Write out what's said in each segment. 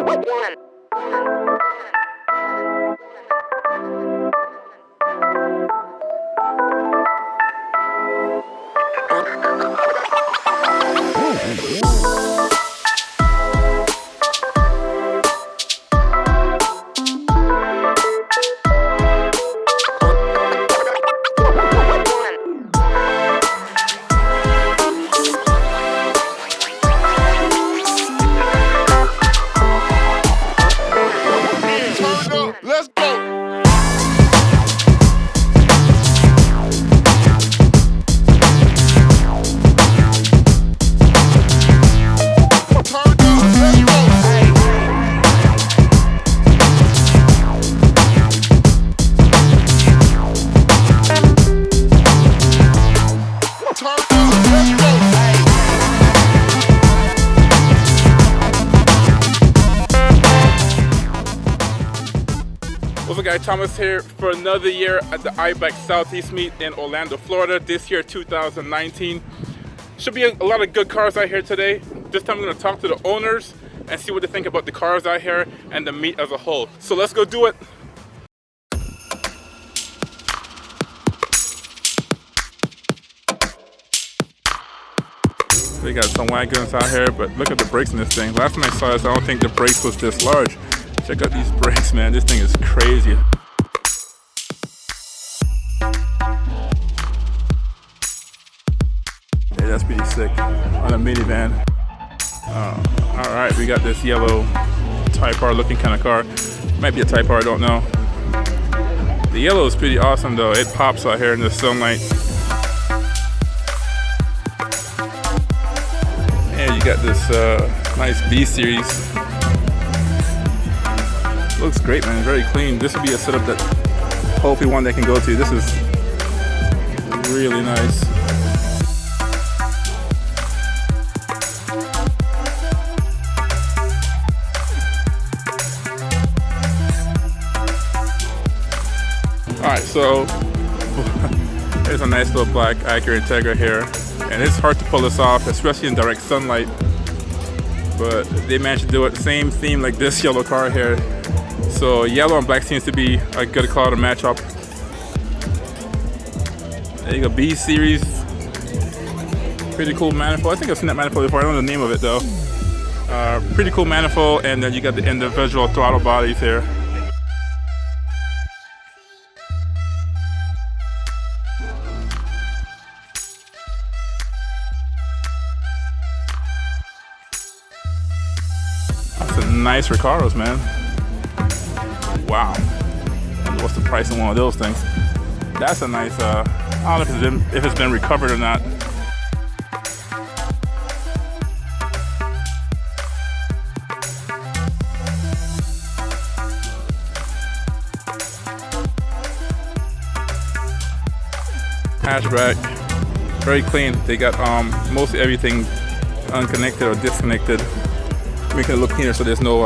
What's up guys, Thomas here for another year at the Eibach Southeast meet in Orlando, Florida. This year, 2019. Should be a lot of good cars out here today. This time I'm going to talk to the owners and see what they think about the cars out here and the meet as a whole. So let's go do it. They got some wagons out here, but look at the brakes in this thing. Last time I saw this, I don't think the brakes was this large. Check out these brakes, man. This thing is crazy. Yeah, that's pretty sick on a minivan. All right, we got this yellow Type R looking kind of car. Might be a Type R, I don't know. The yellow is pretty awesome though. It pops out here in the sunlight. And you got this nice B series. Looks great, man. Very clean. This would be a setup that hopefully one they can go to. This is really nice. Alright, so there's a nice little black Acura Integra here. And it's hard to pull this off, especially in direct sunlight. But they managed to do it. Same theme like this yellow car here. So yellow and black seems to be a good color to match up. There you go, B series. Pretty cool manifold. I think I've seen that manifold before. I don't know the name of it though. Pretty cool manifold, and then you got the individual throttle bodies here. That's a nice Recaros, man. Wow. What's the price of one of those things? That's a nice, I don't know if it's been recovered or not. Hatchback, very clean. They got mostly everything unconnected or disconnected, making it look cleaner so there's no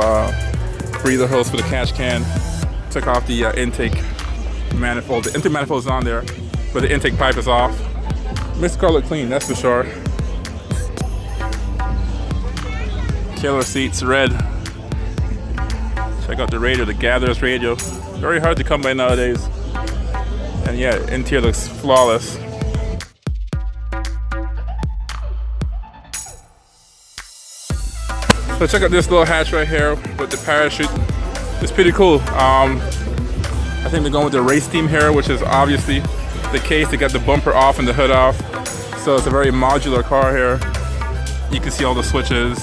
breather hose for the catch can. Took off the intake manifold. The intake manifold is on there, but the intake pipe is off. Makes the car look clean, that's for sure. Killer seats, red. Check out the radio, the Gatherers radio. Very hard to come by nowadays. And yeah, interior looks flawless. So check out this little hatch right here with the parachute. It's pretty cool. I think they're going with the race theme here, which is obviously the case. They got the bumper off and the hood off. So it's a very modular car here. You can see all the switches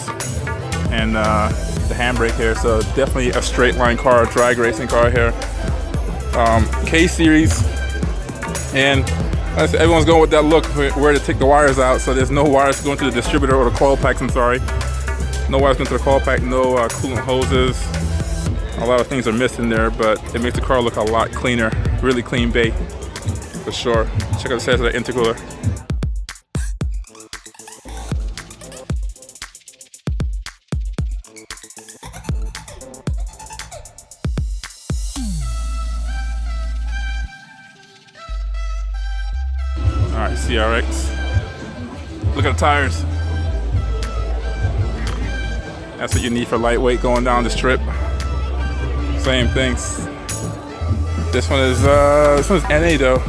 and the handbrake here. So definitely a straight line car, a drag racing car here. K series. And everyone's going with that look where to take the wires out. So there's no wires going to the distributor or the coil packs, I'm sorry. No wires going to the coil pack, no coolant hoses. A lot of things are missing there, but it makes the car look a lot cleaner. Really clean bait, for sure. Check out the size of the intercooler. All right, CRX. Look at the tires. That's what you need for lightweight going down the strip. Same things. This one is NA though.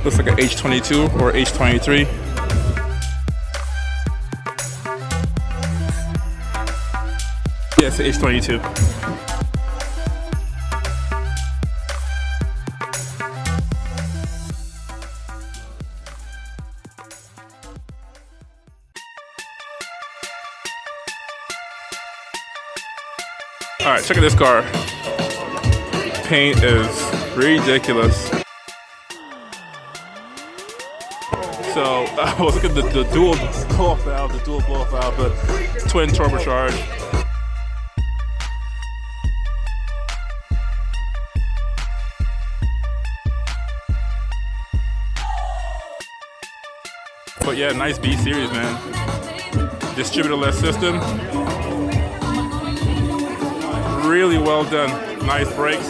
Looks like an H22 or H23. Yeah, it's an H22. All right, check out this car. Paint is ridiculous. So I was looking at the dual blow valve, but twin turbocharged. But yeah, nice B series, man. Distributor-less system. Really well done. Nice brakes.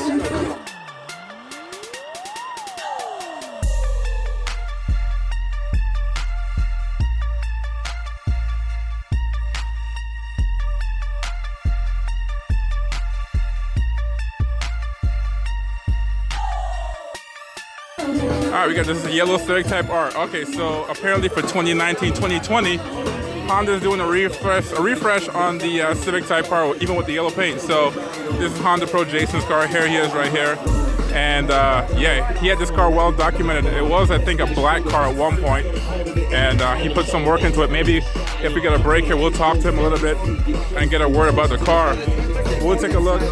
Alright, we got this yellow Civic Type R. Okay, so apparently for 2019-2020, Honda's doing a refresh on the Civic Type R, even with the yellow paint. So this is Honda Pro Jason's car. Here he is right here. And yeah, he had this car well documented. It was, I think, a black car at one point. And he put some work into it. Maybe if we get a break here, we'll talk to him a little bit and get a word about the car. We'll take a look.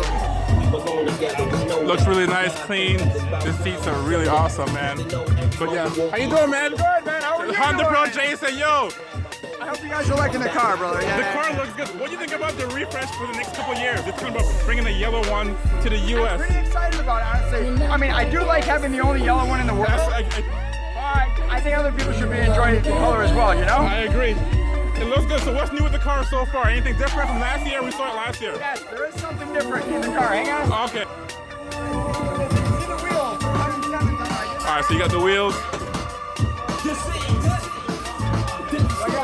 Looks really nice, clean. The seats are really awesome, man. But yeah, how you doing, man? Good, man. How are you Honda doing? Pro Jason, yo. I hope you guys are liking the car, brother. Yeah. The car looks good. What do you think about the refresh for the next couple years? They're talking about bringing the yellow one to the US. I'm pretty excited about it, honestly. I mean, I do like having the only yellow one in the world. But I think other people should be enjoying the color as well, you know? I agree. It looks good. So what's new with the car so far? Anything different from last year? We saw it last year. Yes, there is something different in the car. Hang on. Okay. See the wheels. 107 tons. All right, so you got the wheels.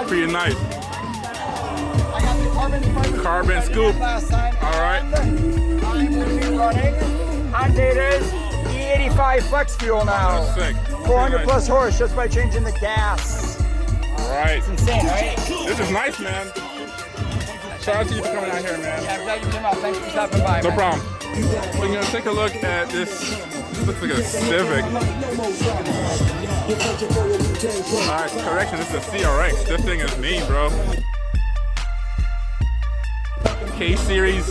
Pretty nice. I got the Carbon scoop. last time. All right. I'm going to be running Honda's E85 Flex Fuel now. That's sick. 400 Nice. plus horse just by changing the gas. All right. It's insane, right? This is nice, man. Shout out to you for coming out here, man. Yeah, I'm glad you came out. Thanks for stopping by. No man. problem. We're gonna take a look at this. This looks like a Civic. Alright, correction, this is a CRX. This thing is mean, bro. K-Series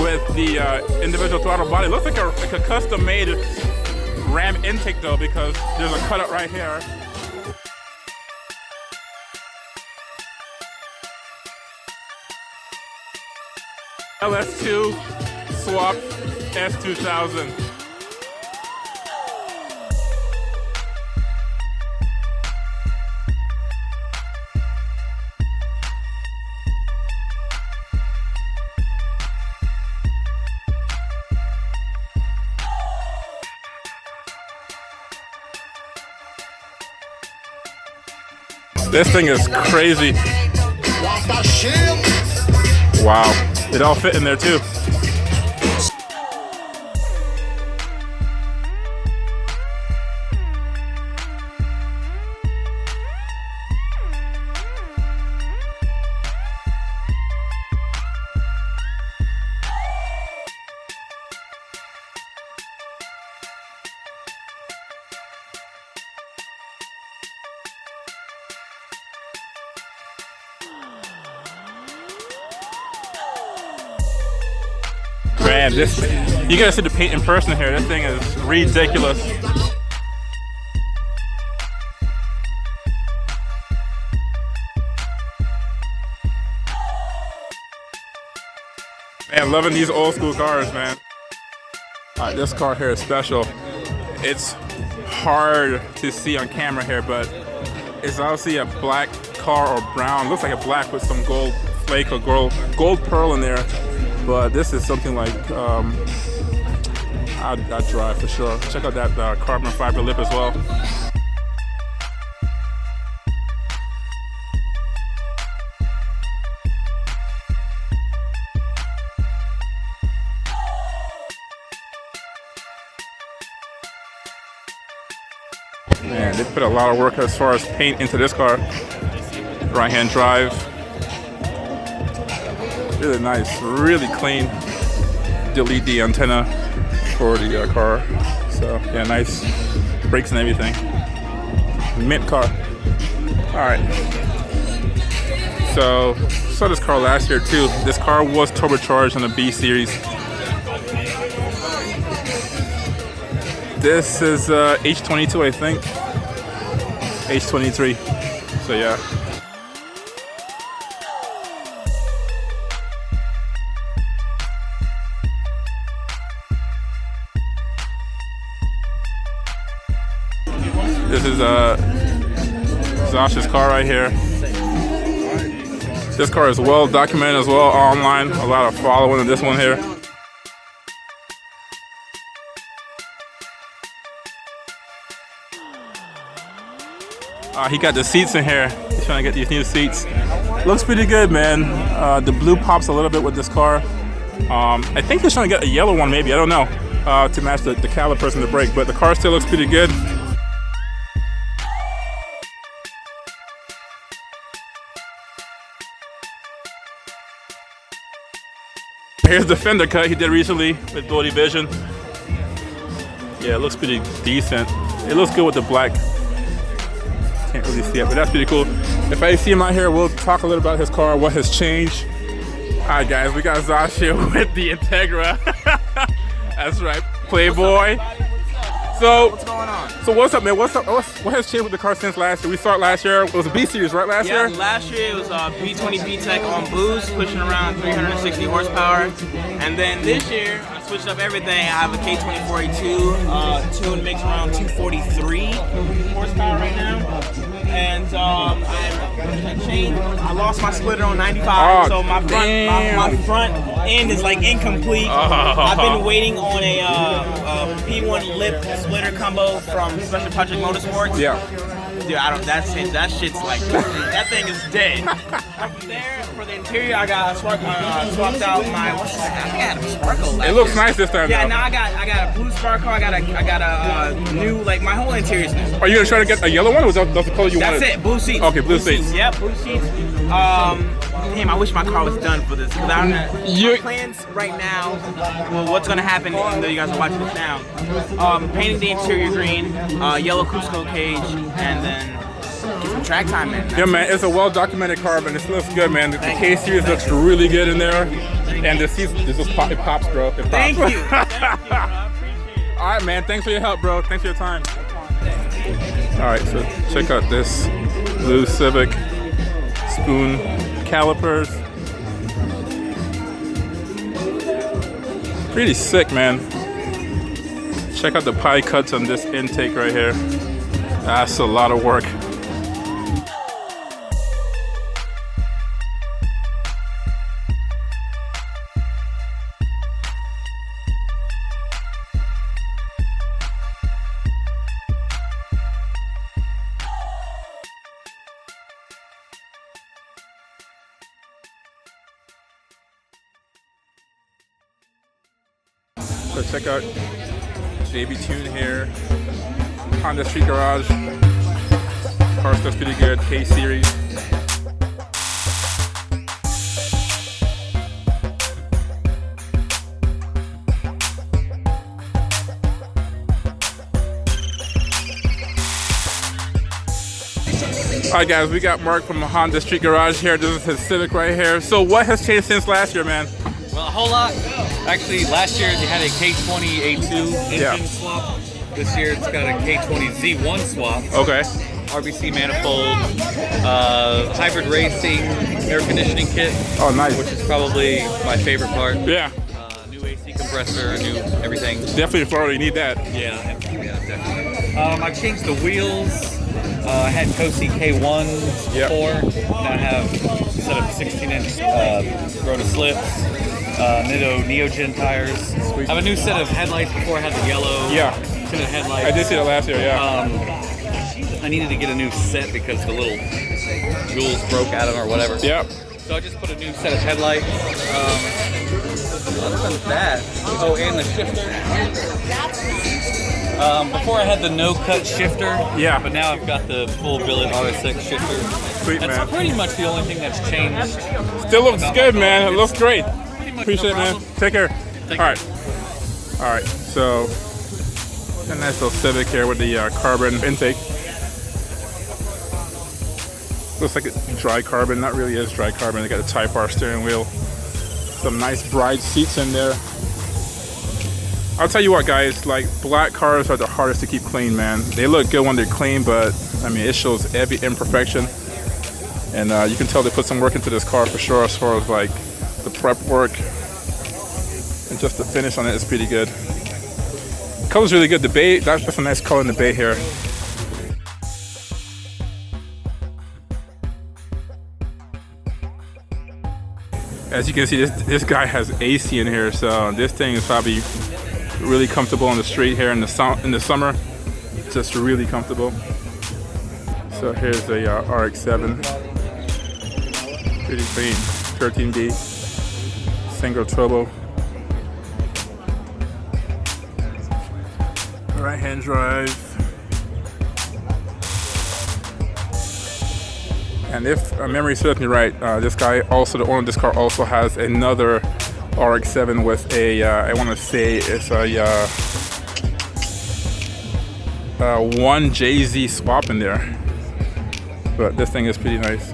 with the individual throttle body. Looks like a custom-made Ram intake though, because there's a cutout right here. LS2 swap S2000. This thing is crazy. Wow, it all fit in there too. Man, this, you gotta see the paint in person here. This thing is ridiculous. Man, loving these old school cars, man. All right, this car here is special. It's hard to see on camera here, but it's obviously a black car or brown. Looks like a black with some gold flake or gold pearl in there. But this is something like I'd drive for sure. Check out that carbon fiber lip as well. Man, they put a lot of work as far as paint into this car. Right-hand drive. Really nice, really clean. Delete the antenna for the car. So yeah, nice brakes and everything. Mint car. All right. So saw this car last year too. This car was turbocharged on the B series. This is H22, I think. H23. So yeah. This is Zosh's car right here. This car is well documented as well online. A lot of following of this one here. He got the seats in here. He's trying to get these new seats. Looks pretty good, man. The blue pops a little bit with this car. I think he's trying to get a yellow one maybe, I don't know, to match the calipers and the brake, but the car still looks pretty good. Here's the fender cut he did recently with Bloody Vision. Yeah, it looks pretty decent. It looks good with the black. Can't really see it, but that's pretty cool. If I see him out here, we'll talk a little about his car, what has changed. Alright guys, we got Zosh here with the Integra. That's right, Playboy. So, What's going on? So what's up, man? What has changed with the car since last year? We saw it last year. It was a B series, right? Last year? Yeah, last year it was a B20 VTEC on boost, pushing around 360 horsepower. And then this year, I switched up everything. I have a K24A2, tuned makes around 243 horsepower right now. And I lost my splitter on 95, so my front end is like incomplete. I've been waiting on a P1 lip splitter combo from Special Project Motorsports. Yeah. Dude, that shit's like, that thing is dead. From there, for the interior, I got swapped out my, I think I had a Sparkle. It looks nice this time. Yeah, though. now I got a blue Sparkle, I got a new, like my whole interior is new. Are you gonna try to get a yellow one, or was that the color you wanted? That's it, blue seats. Okay, blue seats. Yep, blue seats. Damn, I wish my car was done for this. Cause I don't know. My plans right now, well, what's gonna happen, even though you guys are watching this now, painting the interior green, yellow Cusco cage, and then get some track time in. Yeah, man, it's a well-documented car, and it looks good, man. The K series looks really good in there, and the seats, it pops, bro. It pops. Thank you. Thank you, bro. I appreciate it. All right, man. Thanks for your help, bro. Thanks for your time. All right, so check out this blue Civic spoon calipers. Pretty sick, man. Check out the pie cuts on this intake right here. That's a lot of work. So check out JB Tune here, Honda Street Garage. Car stuff's pretty good, K series. Alright guys, we got Mark from the Honda Street Garage here. This is his Civic right here. So what has changed since last year, man? Well, a whole lot. Actually, last year they had a K20A2 engine swap. This year it's got a K20Z1 swap. Okay. RBC manifold, hybrid racing, air conditioning kit. Oh, nice. Which is probably my favorite part. Yeah. New AC compressor, new everything. Definitely in Florida, you need that. Yeah, definitely. I changed the wheels. I had Cosi K1s before. Now I have a set of 16-inch Rota slips. Nitto Neogen tires. Sweet. I have a new set of headlights before I had the yellow tinted headlights. I did see that last year, I needed to get a new set because the little jewels broke out of them or whatever. Yep. So I just put a new set of headlights. Other than that, and the shifter. Before I had the no-cut shifter. Yeah. But now I've got the full billet RSX shifter. Sweet, That's man. pretty much the only thing that's changed. Still looks good, man. It looks great. Pretty much Appreciate it, no man. problem. Take care. Take All right. All right. So, a nice little Civic here with the carbon intake. Looks like a dry carbon. Not really is dry carbon. They got a Type R steering wheel. Some nice bride seats in there. I'll tell you what, guys. Like, black cars are the hardest to keep clean, man. They look good when they're clean, but I mean, it shows every imperfection. And you can tell they put some work into this car for sure, as far as like the prep work and just the finish on it is pretty good. Color's really good. The bay, that's a nice color in the bay here. As you can see, this guy has AC in here, so this thing is probably really comfortable on the street here in the summer. Just really comfortable. So here's the RX-7. Pretty clean. 13B. Single turbo. Right-hand drive. And if memory serves me right, this guy also, the owner of this car also has another RX-7 with a, I want to say it's a 1JZ swap in there. But this thing is pretty nice.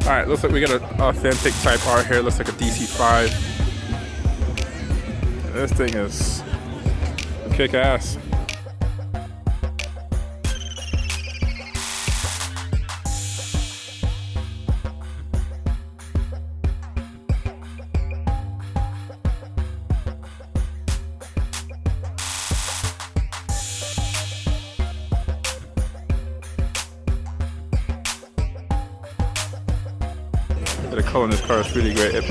All right, looks like we got an authentic Type R here. Looks like a DC5. This thing is kick ass. The color in this car is really great. It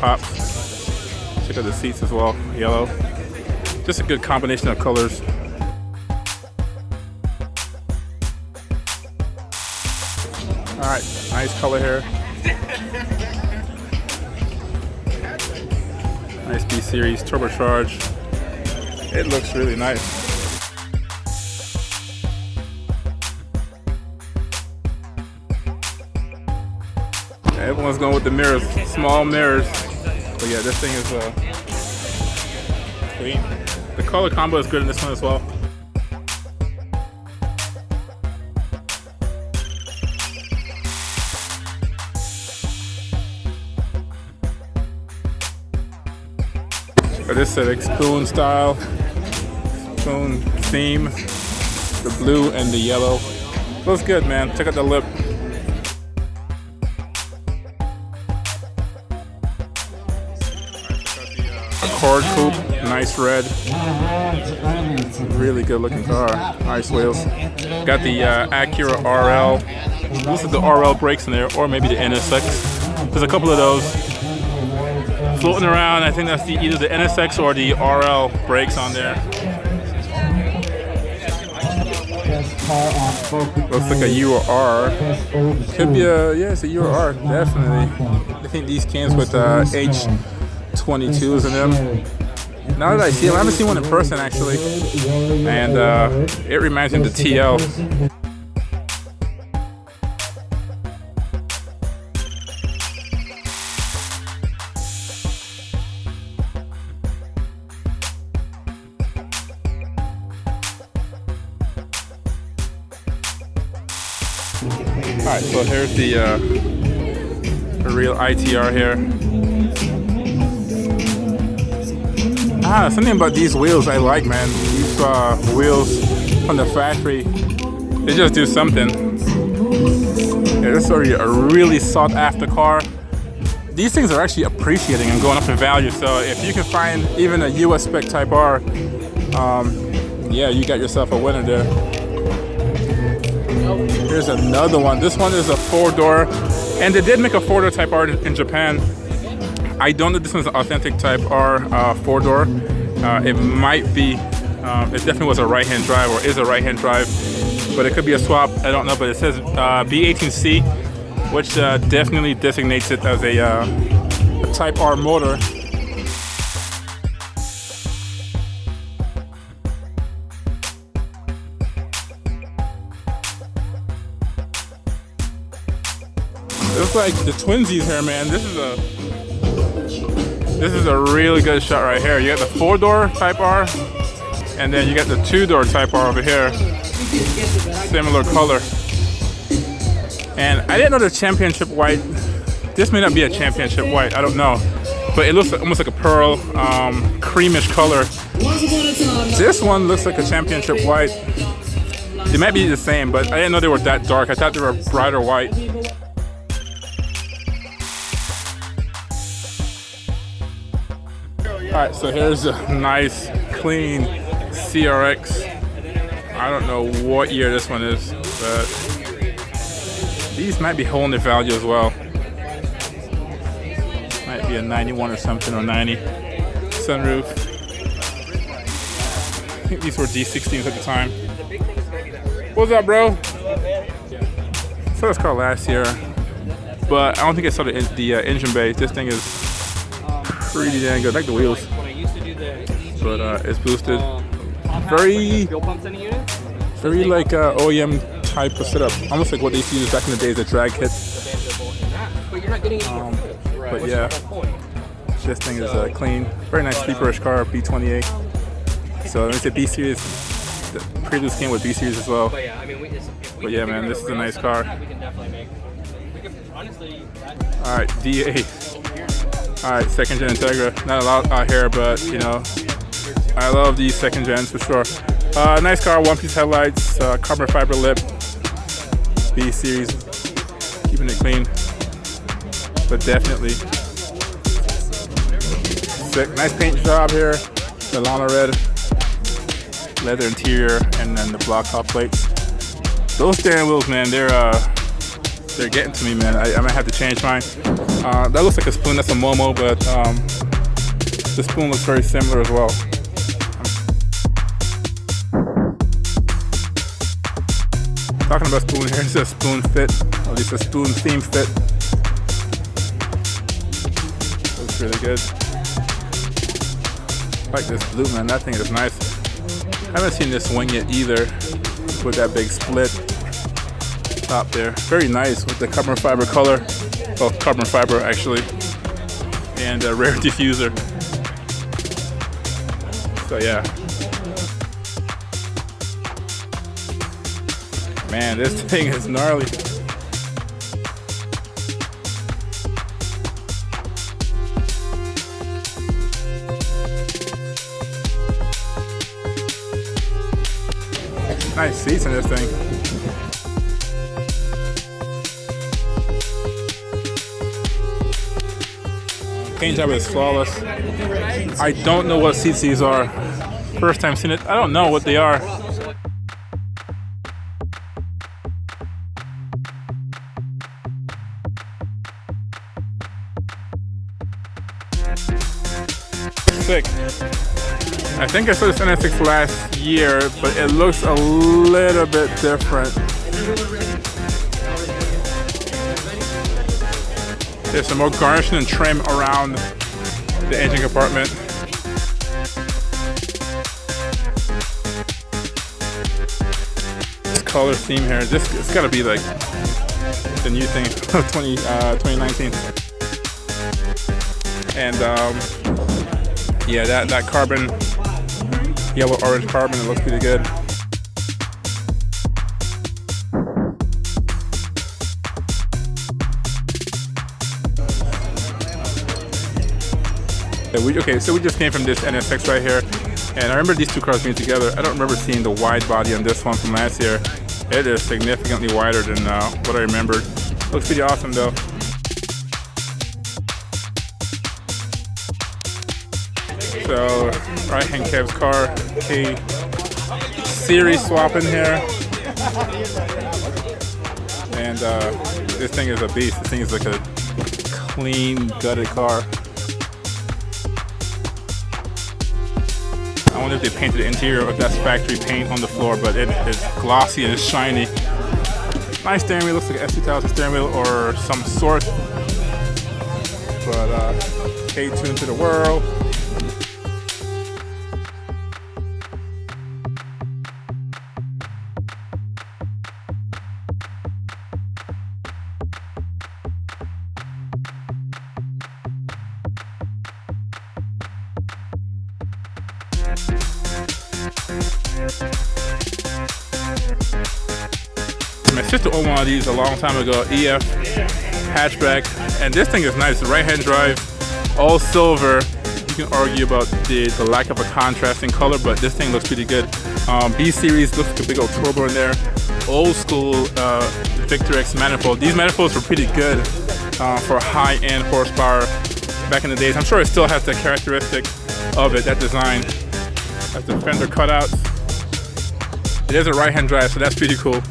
pops. Check out the seats as well, yellow. Just a good combination of colors. All right, nice color here. Nice B-Series turbocharged. It looks really nice. Everyone's going with the mirrors, small mirrors. But yeah, this thing is clean. The color combo is good in this one as well. For this Civic, spoon style, spoon theme, the blue and the yellow. Looks good, man. Check out the lip. Accord coupe, nice red, really good looking car, nice wheels. Got the Acura RL, this is the RL brakes in there, or maybe the NSX. There's a couple of those floating around. I think that's either the NSX or the RL brakes on there. Looks like a UR. Could be a, yeah, it's a UR, definitely. I think these came with H22s in them. Now that I see them, I haven't seen one in person actually, and it reminds me of the TL. All right, so here's the real ITR here. Something about these wheels I like, man. These wheels from the factory, they just do something. Yeah, this is already a really sought after car. These things are actually appreciating and going up in value. So if you can find even a US spec Type R, yeah, you got yourself a winner there. Here's another one. This one is a 4-door, and they did make a 4-door Type R in Japan. I don't know if this one's an authentic Type R 4-door. It might be, it definitely was a right-hand drive, or is a right-hand drive, but it could be a swap, I don't know, but it says B18C, which definitely designates it as a Type R motor. Looks like the twinsies here, man. This is a really good shot right here. You got the 4-door Type R, and then you got the 2-door Type R over here. Similar color. And I didn't know the championship white. This may not be a championship white, I don't know. But it looks almost like a pearl, creamish color. This one looks like a championship white. They might be the same, but I didn't know they were that dark. I thought they were brighter white. Alright, so here's a nice, clean CRX. I don't know what year this one is, but these might be holding their value as well. Might be a 91 or something, or 90. Sunroof. I think these were D16s at the time. What's up, bro? Saw this car last year, but I don't think I saw the engine bay. This thing is pretty dang good. I like the wheels, but it's boosted. Very like OEM type of setup, almost like what they used to use back in the days, the drag kits. But yeah, this thing is clean. Very nice sleeperish car, B28. So let me say B series. The previous came with B series as well. But yeah, man, this is a nice car. All right, D8. All right, second gen Integra. Not a lot out here, but you know, I love these second gens for sure. Nice car, one-piece headlights, carbon fiber lip, B series, keeping it clean, but definitely sick. Nice paint job here, the Lana red, leather interior, and then the block top plates. Those steering wheels, man, they're getting to me, man. I might have to change mine. That looks like a spoon. That's a Momo, but the spoon looks very similar as well. Talking about spoon, here's a spoon fit, or at least a spoon theme fit. Looks really good. I like this blue, man. That thing is nice. I haven't seen this wing yet either, with that big split top there. Very nice with the carbon fiber color. Well, carbon fiber actually, and a rear diffuser. So yeah. Man, this thing is gnarly. Nice seats in this thing. Paint job is flawless. I don't know what seats these are. First time seeing it. I don't know what they are. Sick. I think I saw this NSX last year, but it looks a little bit different. There's some more garnishing and trim around the engine compartment. This color theme here, it's gotta be like the new thing of 2019. And yeah, that carbon, yellow-orange carbon, it looks pretty good. Okay, so we just came from this NSX right here, and I remember these two cars being together. I don't remember seeing the wide body on this one from last year. It is significantly wider than what I remembered. Looks pretty awesome though. So, right-hand cab's car, a series swap in here, and this thing is a beast. This thing is like a clean, gutted car. I wonder if they painted the interior or if that's factory paint on the floor, but it is glossy and it's shiny. Nice steering wheel, looks like an S2000 steering wheel or some sort. But K-tuned to the world. My sister owned one of these a long time ago, EF hatchback, and this thing is nice. Right-hand drive, all silver. You can argue about the lack of a contrasting color, but this thing looks pretty good. B series looks like a big old turbo in there. Old school Victor X manifold. These manifolds were pretty good for high-end horsepower back in the days. I'm sure it still has the characteristic of it, that design. That's the fender cutouts. It is a right-hand drive, so that's pretty cool.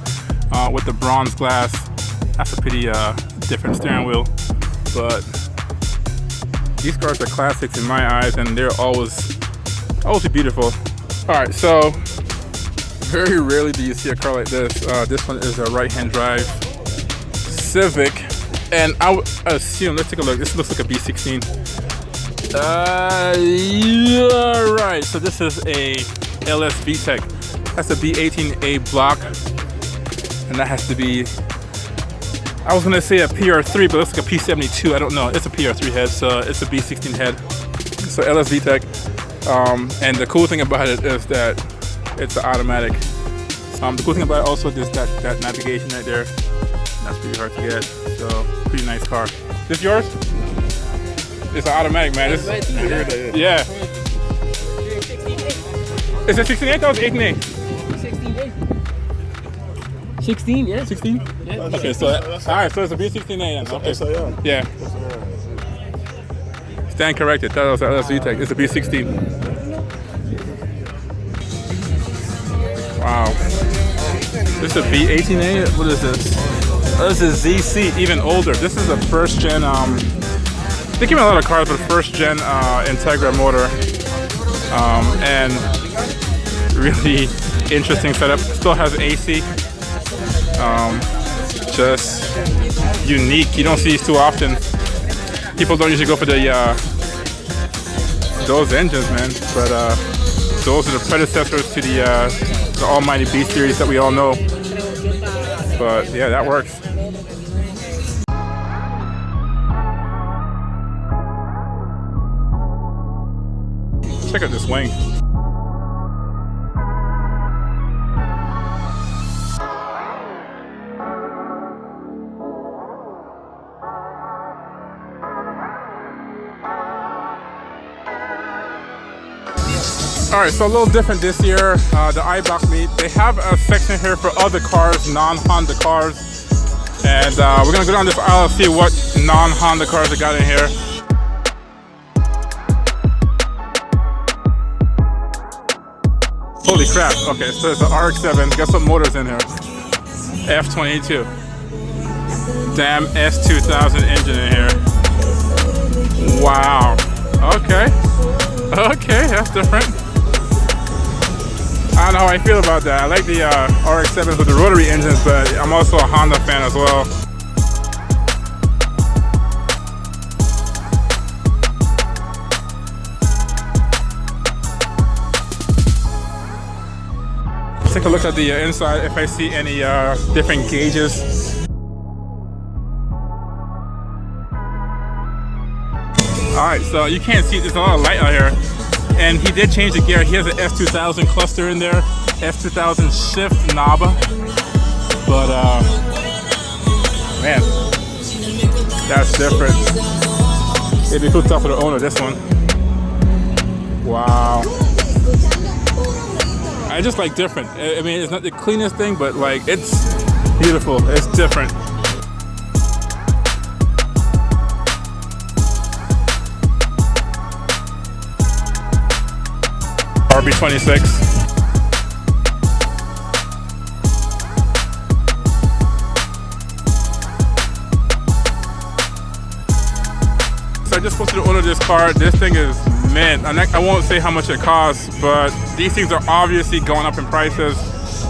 With the bronze glass, that's a pretty different steering wheel. But these cars are classics in my eyes, and they're always beautiful. All right, so very rarely do you see a car like this. This one is a right-hand drive Civic, and I would assume, let's take a look. This looks like a B16. Yeah, right. So this is a LS VTEC. That's a B18A block, and that has to be, I was gonna say a PR3, but it looks like a P72. I don't know. It's a PR3 head, so it's a B16 head. So LS VTEC. And the cool thing about it is that it's an automatic. The cool thing about it also is that navigation right there. That's pretty hard to get. So pretty nice car. This yours? It's an automatic, man. Yeah. Is it 16.8? That was 18.8. 16, 16, yeah. 16? Yeah. Okay, so alright, so it's a B16A then. Okay. Yeah. Stand corrected. That was LS VTEC. It's a B16. Wow. This is a B18A? What is this? Oh, this is ZC, even older. This is a first gen, they came in a lot of cars, but first gen Integra motor. And really interesting setup. Still has AC. Just unique. You don't see these too often. People don't usually go for the those engines, man. But those are the predecessors to the almighty B series that we all know. But yeah, that works. Check out this wing. All right, so a little different this year. The Eibach meet, they have a section here for other cars, non-Honda cars. And we're gonna go down this aisle and see what non-Honda cars they got in here. Holy crap, okay, so it's an RX-7. Guess what motor's in here? F22. Damn S2000 engine in here. Wow, okay. Okay, that's different. I don't know how I feel about that. I like the RX-7s with the rotary engines, but I'm also a Honda fan as well. Let's take a look at the inside if I see any different gauges. Alright, so you can't see, there's a lot of light out here. And he did change the gear. He has an S2000 cluster in there, S2000 shift knob. But man, that's different. It'd be cool to talk to the owner of this one. Wow. I just like different. I mean, it's not the cleanest thing, but like it's beautiful. It's different. RB26. So I just spoke to the owner of this car. This thing is mint. I won't say how much it costs, but these things are obviously going up in prices.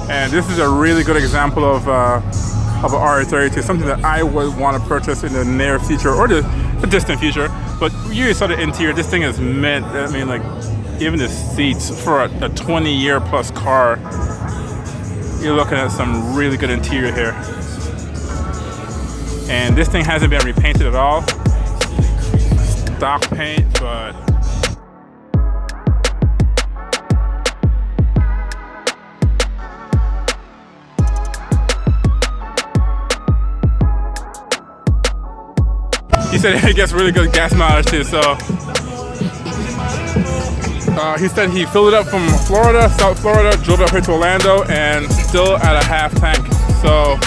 And this is a really good example of an RA32, something that I would want to purchase in the near future or the distant future. But you saw the interior. This thing is mint. I mean, like, even the seats for a 20-year plus car, you're looking at some really good interior here. And this thing hasn't been repainted at all. Stock paint, but said it gets really good gas mileage too. So he said he filled it up from Florida, South Florida, drove up here to Orlando, and still at a half tank. So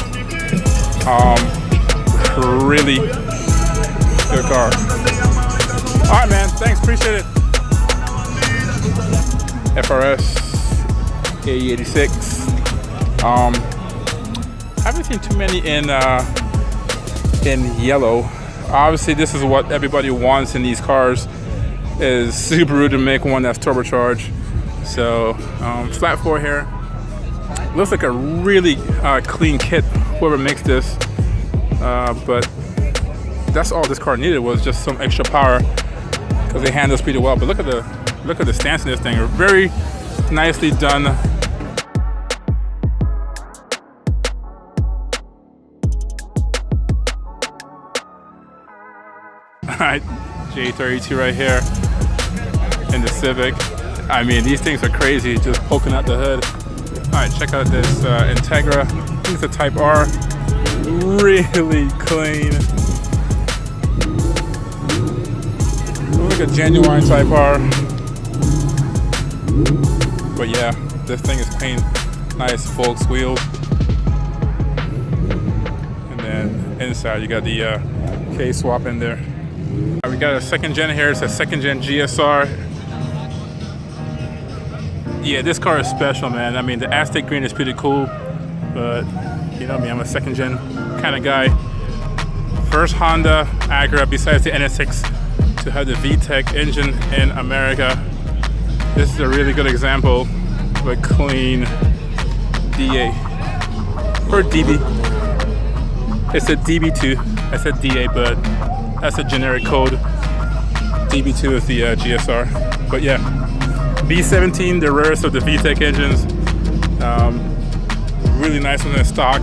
really good car. All right, man. Thanks. Appreciate it. FRS AE86. Haven't seen too many in yellow. Obviously, this is what everybody wants in these cars, is Subaru to make one that's turbocharged. So flat 4 here. Looks like a really clean kit, whoever makes this. But that's all this car needed, was just some extra power, because they handle pretty well. But look at the stance in this thing. Very nicely done. Alright, J32 right here in the Civic. I mean, these things are crazy, just poking out the hood. Alright, check out this Integra. I think it's a Type R. Really clean. Looks like a genuine Type R. But yeah, this thing is clean. Nice Volks wheel. And then inside you got the K-swap in there. We got a second gen here. It's a second gen GSR. Yeah, this car is special, man. I mean, the Aztec green is pretty cool, but you know me, I'm a second gen kind of guy. First Honda Acura besides the NSX to have the VTEC engine in America. This is a really good example of a clean DA or DB. It's a DB2. I said DA, but that's a generic code. DB2 is the GSR. But yeah, B17, the rarest of the VTEC engines. Really nice one in stock.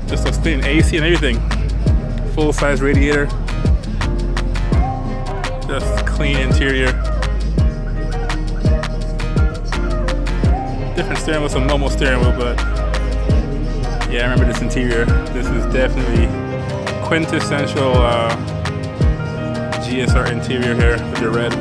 Just looks clean, AC and everything. Full size radiator. Just clean interior. Different steering wheel, some normal steering wheel, but yeah, I remember this interior. This is definitely quintessential GSR interior here with the red.